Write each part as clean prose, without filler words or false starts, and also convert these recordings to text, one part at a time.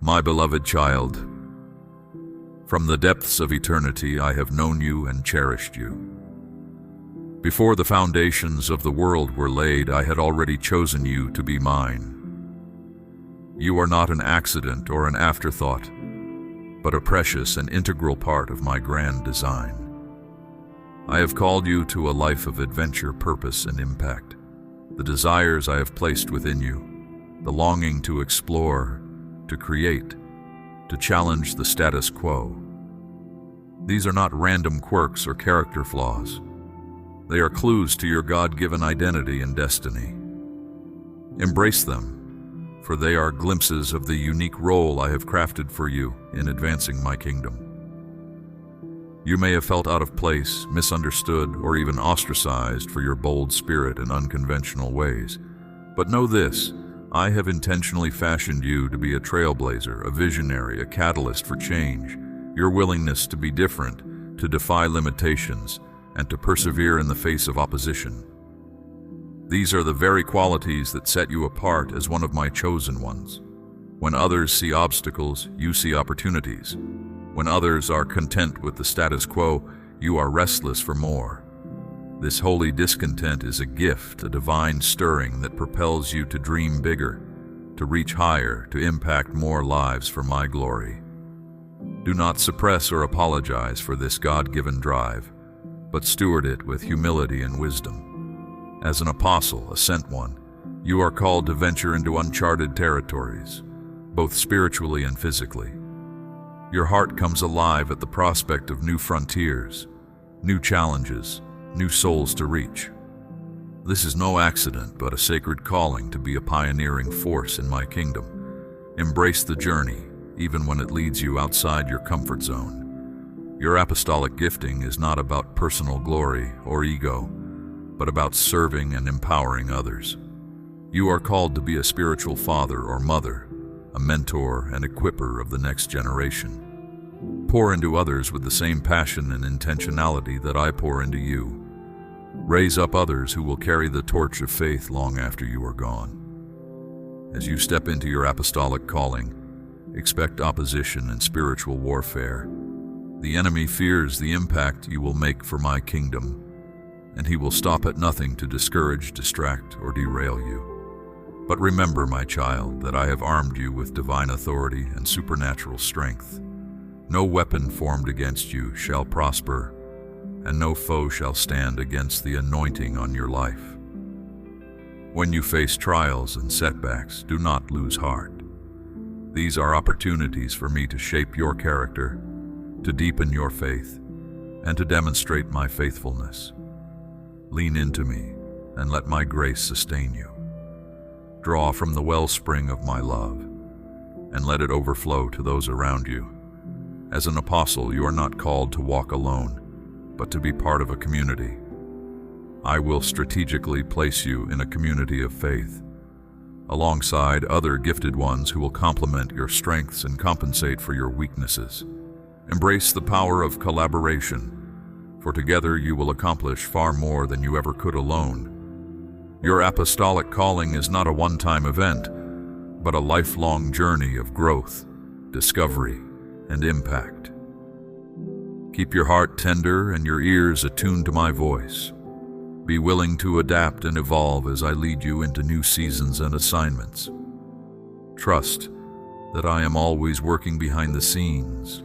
My beloved child, from the depths of eternity I have known you and cherished you. Before the foundations of the world were laid, I had already chosen you to be mine. You are not an accident or an afterthought, but a precious and integral part of my grand design. I have called you to a life of adventure, purpose, and impact. The desires I have placed within you, the longing to explore, to create, to challenge the status quo. These are not random quirks or character flaws. They are clues to your God-given identity and destiny. Embrace them, for they are glimpses of the unique role I have crafted for you in advancing my kingdom. You may have felt out of place, misunderstood, or even ostracized for your bold spirit and unconventional ways. But know this, I have intentionally fashioned you to be a trailblazer, a visionary, a catalyst for change. Your willingness to be different, to defy limitations, and to persevere in the face of opposition. These are the very qualities that set you apart as one of my chosen ones. When others see obstacles, you see opportunities. When others are content with the status quo, you are restless for more. This holy discontent is a gift, a divine stirring that propels you to dream bigger, to reach higher, to impact more lives for my glory. Do not suppress or apologize for this God-given drive, but steward it with humility and wisdom. As an apostle, a sent one, you are called to venture into uncharted territories, both spiritually and physically. Your heart comes alive at the prospect of new frontiers, new challenges, new souls to reach. This is no accident, but a sacred calling to be a pioneering force in my kingdom. Embrace the journey, even when it leads you outside your comfort zone. Your apostolic gifting is not about personal glory or ego, but about serving and empowering others. You are called to be a spiritual father or mother, a mentor and equipper of the next generation. Pour into others with the same passion and intentionality that I pour into you. Raise up others who will carry the torch of faith long after you are gone. As you step into your apostolic calling, expect opposition and spiritual warfare. The enemy fears the impact you will make for my kingdom, and he will stop at nothing to discourage, distract, or derail you. But remember, my child, that I have armed you with divine authority and supernatural strength. No weapon formed against you shall prosper, and no foe shall stand against the anointing on your life. When you face trials and setbacks, do not lose heart. These are opportunities for me to shape your character, to deepen your faith, and to demonstrate my faithfulness. Lean into me and let my grace sustain you. Draw from the wellspring of my love, and let it overflow to those around you. As an apostle, you are not called to walk alone, but to be part of a community. I will strategically place you in a community of faith, alongside other gifted ones who will complement your strengths and compensate for your weaknesses. Embrace the power of collaboration, for together you will accomplish far more than you ever could alone. Your apostolic calling is not a one-time event, but a lifelong journey of growth, discovery, and impact. Keep your heart tender and your ears attuned to my voice. Be willing to adapt and evolve as I lead you into new seasons and assignments. Trust that I am always working behind the scenes,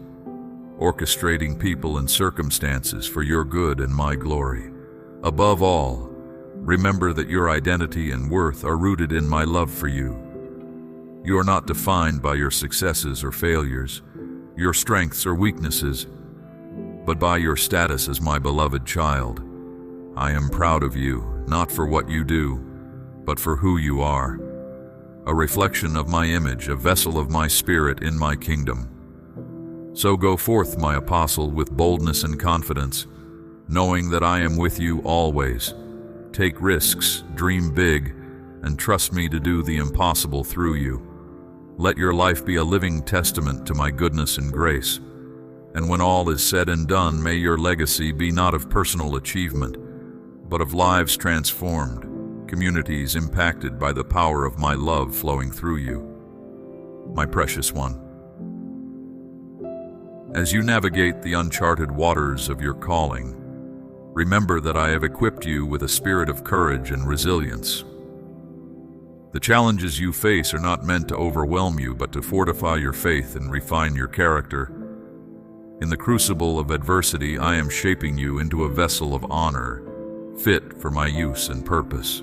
orchestrating people and circumstances for your good and my glory. Above all, remember that your identity and worth are rooted in my love for you. You are not defined by your successes or failures, your strengths or weaknesses, but by your status as my beloved child. I am proud of you, not for what you do, but for who you are. A reflection of my image, a vessel of my spirit in my kingdom. So go forth, my apostle, with boldness and confidence, knowing that I am with you always. Take risks, dream big, and trust me to do the impossible through you. Let your life be a living testament to my goodness and grace. And when all is said and done, may your legacy be not of personal achievement, but of lives transformed, communities impacted by the power of my love flowing through you. My precious one, As you navigate the uncharted waters of your calling, remember that I have equipped you with a spirit of courage and resilience. The challenges you face are not meant to overwhelm you, but to fortify your faith and refine your character. In the crucible of adversity, I am shaping you into a vessel of honor, fit for my use and purpose.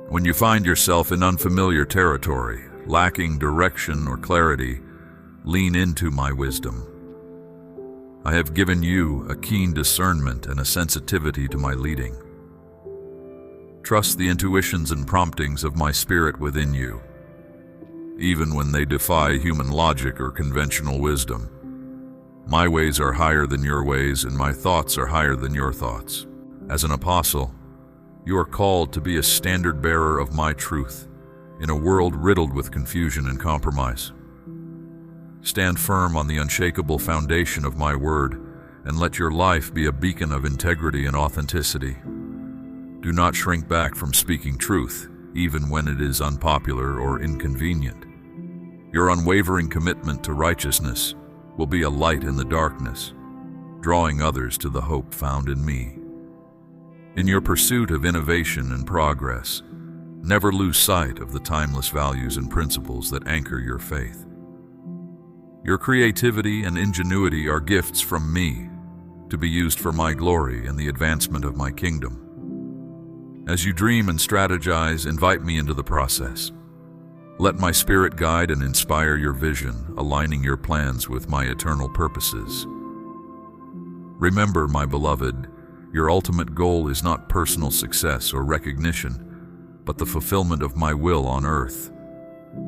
When you find yourself in unfamiliar territory, lacking direction or clarity, lean into my wisdom. I have given you a keen discernment and a sensitivity to my leading. Trust the intuitions and promptings of my spirit within you, even when they defy human logic or conventional wisdom. My ways are higher than your ways, and my thoughts are higher than your thoughts. As an apostle, you are called to be a standard bearer of my truth in a world riddled with confusion and compromise. Stand firm on the unshakable foundation of my word, and let your life be a beacon of integrity and authenticity. Do not shrink back from speaking truth, even when it is unpopular or inconvenient. Your unwavering commitment to righteousness will be a light in the darkness, drawing others to the hope found in me. In your pursuit of innovation and progress, never lose sight of the timeless values and principles that anchor your faith. Your creativity and ingenuity are gifts from me to be used for my glory and the advancement of my kingdom. As you dream and strategize, invite me into the process. Let my spirit guide and inspire your vision, aligning your plans with my eternal purposes. Remember, my beloved, your ultimate goal is not personal success or recognition, but the fulfillment of my will on earth.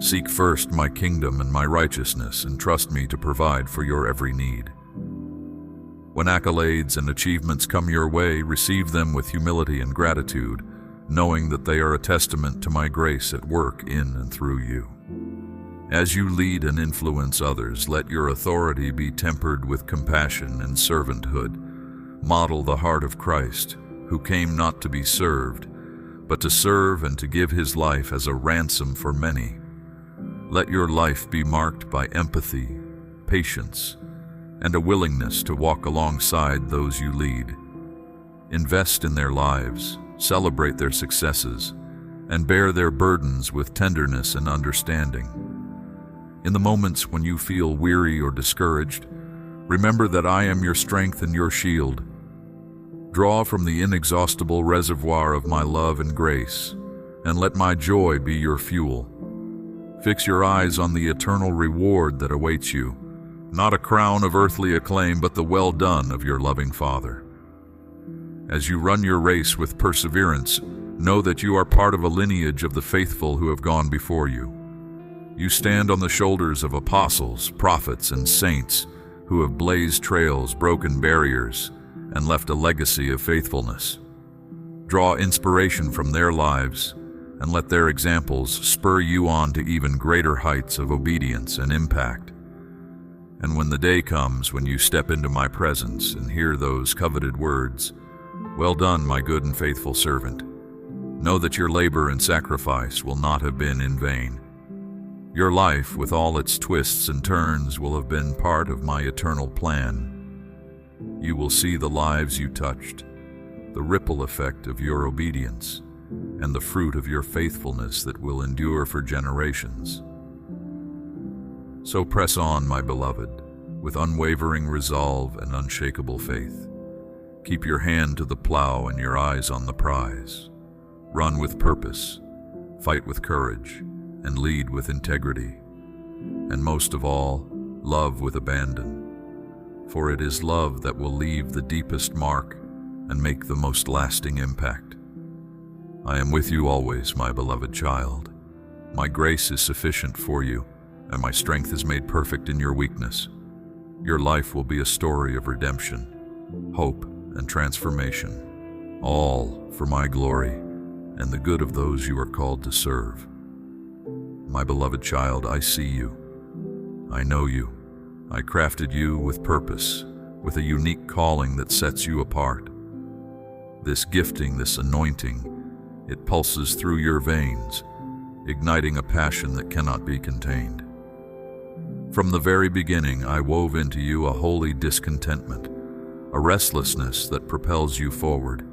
Seek first my kingdom and my righteousness, and trust me to provide for your every need. When accolades and achievements come your way, receive them with humility and gratitude, knowing that they are a testament to my grace at work in and through you. As you lead and influence others, let your authority be tempered with compassion and servanthood. Model the heart of Christ, who came not to be served, but to serve and to give his life as a ransom for many. Let your life be marked by empathy, patience, and a willingness to walk alongside those you lead. Invest in their lives, celebrate their successes, and bear their burdens with tenderness and understanding. In the moments when you feel weary or discouraged, remember that I am your strength and your shield. Draw from the inexhaustible reservoir of my love and grace, and let my joy be your fuel. Fix your eyes on the eternal reward that awaits you, not a crown of earthly acclaim, but the well done of your loving Father. As you run your race with perseverance, know that you are part of a lineage of the faithful who have gone before you. You stand on the shoulders of apostles, prophets, and saints who have blazed trails, broken barriers, and left a legacy of faithfulness. Draw inspiration from their lives, and let their examples spur you on to even greater heights of obedience and impact. And when the day comes when you step into my presence and hear those coveted words, "Well done, my good and faithful servant," know that your labor and sacrifice will not have been in vain. Your life, with all its twists and turns, will have been part of my eternal plan. You will see the lives you touched, the ripple effect of your obedience, and the fruit of your faithfulness that will endure for generations. So press on, my beloved, with unwavering resolve and unshakable faith. Keep your hand to the plow and your eyes on the prize. Run with purpose, fight with courage, and lead with integrity. And most of all, love with abandon. For it is love that will leave the deepest mark and make the most lasting impact. I am with you always, my beloved child. My grace is sufficient for you, and my strength is made perfect in your weakness. Your life will be a story of redemption, hope, and transformation, all for my glory and the good of those you are called to serve. My beloved child, I see you. I know you. I crafted you with purpose, with a unique calling that sets you apart. This gifting, this anointing, it pulses through your veins, igniting a passion that cannot be contained. From the very beginning, I wove into you a holy discontentment, a restlessness that propels you forward.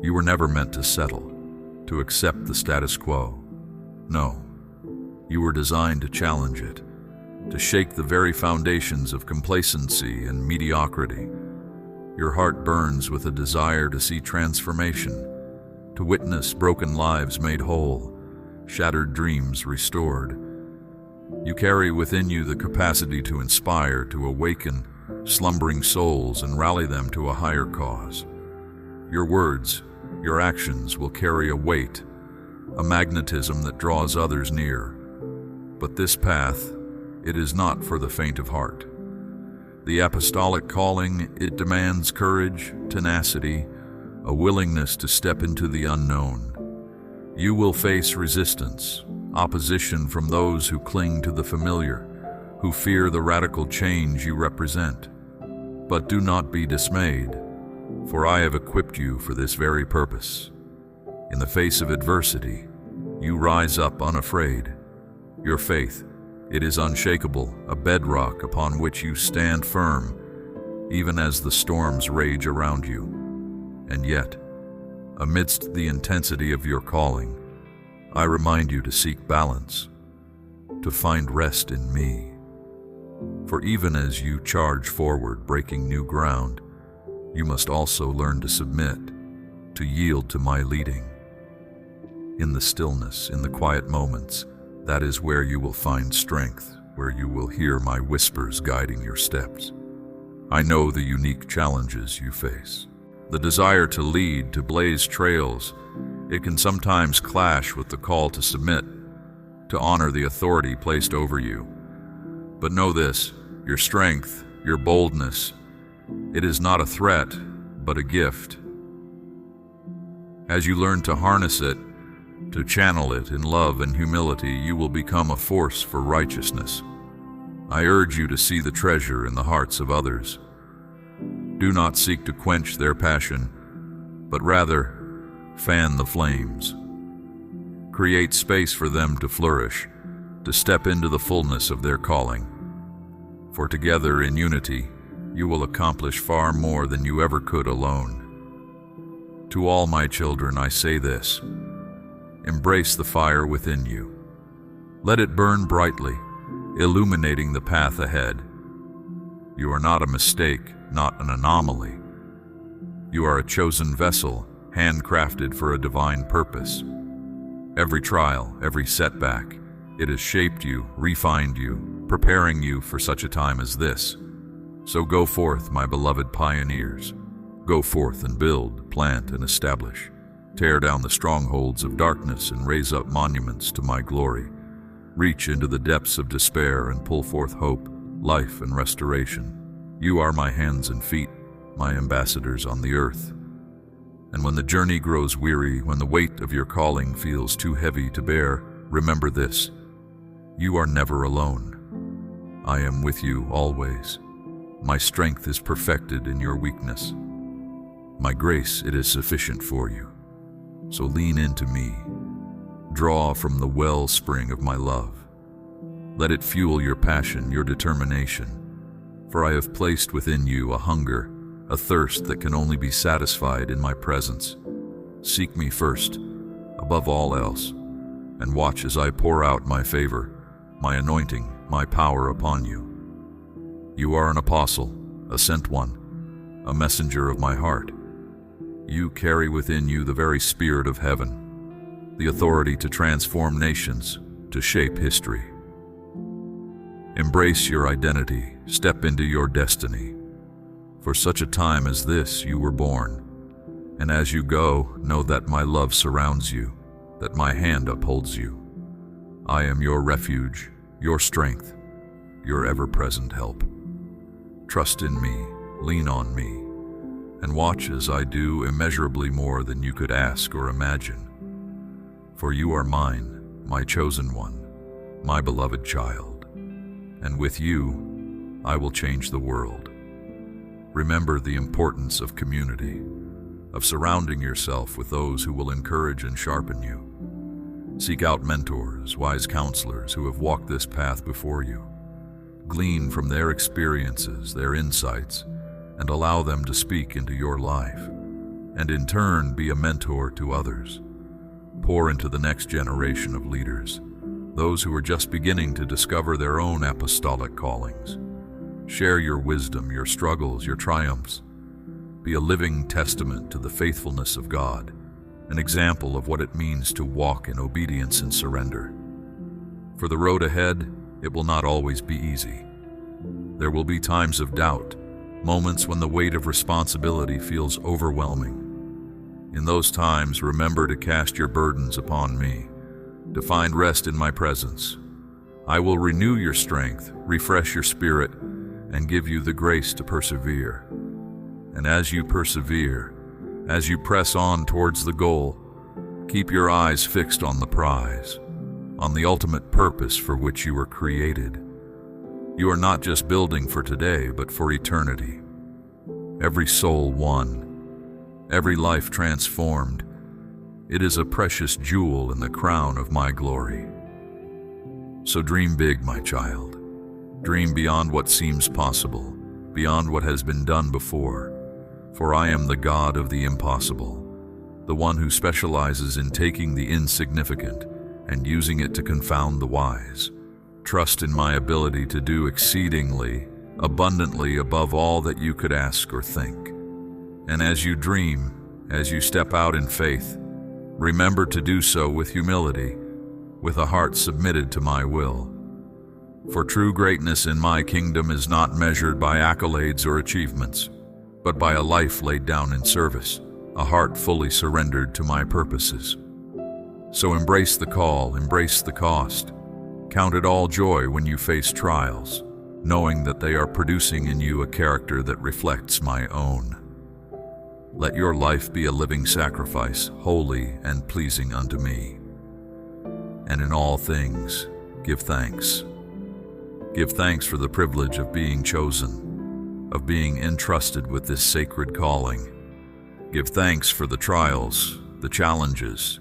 You were never meant to settle, to accept the status quo. No, you were designed to challenge it, to shake the very foundations of complacency and mediocrity. Your heart burns with a desire to see transformation, to witness broken lives made whole, shattered dreams restored. You carry within you the capacity to inspire, to awaken slumbering souls and rally them to a higher cause. Your words, your actions will carry a weight, a magnetism that draws others near. But this path, it is not for the faint of heart. The apostolic calling, it demands courage, tenacity, a willingness to step into the unknown. You will face resistance, opposition from those who cling to the familiar, who fear the radical change you represent. But do not be dismayed, for I have equipped you for this very purpose. In the face of adversity, you rise up unafraid. Your faith, it is unshakable, a bedrock upon which you stand firm, even as the storms rage around you. And yet, amidst the intensity of your calling, I remind you to seek balance, to find rest in me. For even as you charge forward, breaking new ground, you must also learn to submit, to yield to my leading. In the stillness, in the quiet moments, that is where you will find strength, where you will hear my whispers guiding your steps. I know the unique challenges you face. The desire to lead, to blaze trails, it can sometimes clash with the call to submit, to honor the authority placed over you. But know this, your strength, your boldness, it is not a threat, but a gift. As you learn to harness it, to channel it in love and humility, you will become a force for righteousness. I urge you to see the treasure in the hearts of others. Do not seek to quench their passion, but rather fan the flames. Create space for them to flourish, to step into the fullness of their calling. For together in unity, you will accomplish far more than you ever could alone. To all my children, I say this: embrace the fire within you. Let it burn brightly, illuminating the path ahead. You are not a mistake, not an anomaly. You are a chosen vessel, handcrafted for a divine purpose. Every trial, every setback, it has shaped you, refined you, preparing you for such a time as this. So go forth, my beloved pioneers. Go forth and build, plant, and establish. Tear down the strongholds of darkness and raise up monuments to my glory. Reach into the depths of despair and pull forth hope, life, and restoration. You are my hands and feet, my ambassadors on the earth. And when the journey grows weary, when the weight of your calling feels too heavy to bear, remember this: you are never alone. I am with you always. My strength is perfected in your weakness. My grace, it is sufficient for you. So lean into me. Draw from the wellspring of my love. Let it fuel your passion, your determination. For I have placed within you a hunger, a thirst that can only be satisfied in my presence. Seek me first, above all else, and watch as I pour out my favor, my anointing, my power upon you. You are an apostle, a sent one, a messenger of my heart. You carry within you the very spirit of heaven, the authority to transform nations, to shape history. Embrace your identity, step into your destiny. For such a time as this you were born, and as you go, know that my love surrounds you, that my hand upholds you. I am your refuge, your strength, your ever-present help. Trust in me, lean on me, and watch as I do immeasurably more than you could ask or imagine. For you are mine, my chosen one, my beloved child, and with you, I will change the world. Remember the importance of community, of surrounding yourself with those who will encourage and sharpen you. Seek out mentors, wise counselors who have walked this path before you. Glean from their experiences, their insights, and allow them to speak into your life. And in turn, be a mentor to others. Pour into the next generation of leaders, those who are just beginning to discover their own apostolic callings. Share your wisdom, your struggles, your triumphs. Be a living testament to the faithfulness of God, an example of what it means to walk in obedience and surrender. For the road ahead, it will not always be easy. There will be times of doubt, moments when the weight of responsibility feels overwhelming. In those times, remember to cast your burdens upon me, to find rest in my presence. I will renew your strength, refresh your spirit, and give you the grace to persevere. And as you persevere, as you press on towards the goal, keep your eyes fixed on the prize, on the ultimate purpose for which you were created. You are not just building for today, but for eternity. Every soul won, every life transformed, it is a precious jewel in the crown of my glory. So dream big, my child. Dream beyond what seems possible, beyond what has been done before. For I am the God of the impossible, the one who specializes in taking the insignificant and using it to confound the wise. Trust in my ability to do exceedingly, abundantly above all that you could ask or think. And as you dream, as you step out in faith, remember to do so with humility, with a heart submitted to my will. For true greatness in my kingdom is not measured by accolades or achievements, but by a life laid down in service, a heart fully surrendered to my purposes. So embrace the call, embrace the cost. Count it all joy when you face trials, knowing that they are producing in you a character that reflects my own. Let your life be a living sacrifice, holy and pleasing unto me. And in all things, give thanks. Give thanks for the privilege of being chosen, of being entrusted with this sacred calling. Give thanks for the trials, the challenges,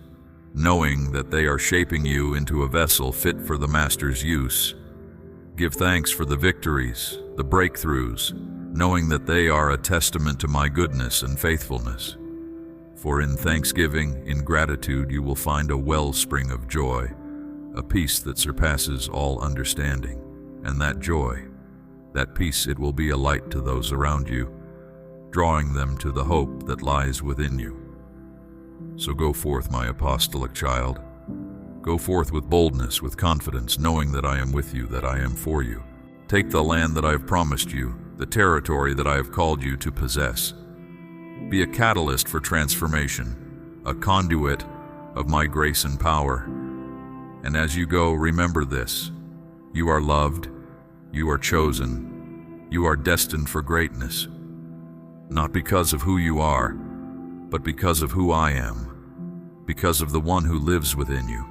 knowing that they are shaping you into a vessel fit for the Master's use. Give thanks for the victories, the breakthroughs, knowing that they are a testament to my goodness and faithfulness. For in thanksgiving, in gratitude, you will find a wellspring of joy, a peace that surpasses all understanding. And that joy, that peace, it will be a light to those around you, drawing them to the hope that lies within you. So go forth, my apostolic child. Go forth with boldness, with confidence, knowing that I am with you, that I am for you. Take the land that I have promised you, the territory that I have called you to possess. Be a catalyst for transformation, a conduit of my grace and power. And as you go, remember this: you are loved, you are chosen, you are destined for greatness, not because of who you are, but because of who I am, because of the one who lives within you.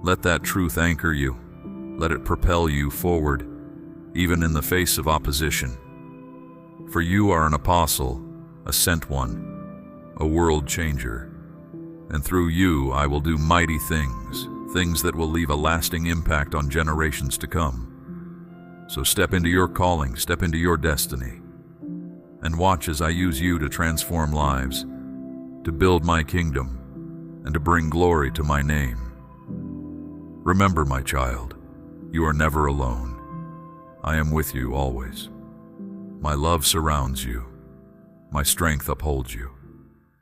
Let that truth anchor you, let it propel you forward, even in the face of opposition. For you are an apostle, a sent one, a world changer, and through you I will do mighty things, things that will leave a lasting impact on generations to come. So step into your calling, step into your destiny, and watch as I use you to transform lives, to build my kingdom, and to bring glory to my name. Remember, my child, you are never alone. I am with you always. My love surrounds you. My strength upholds you.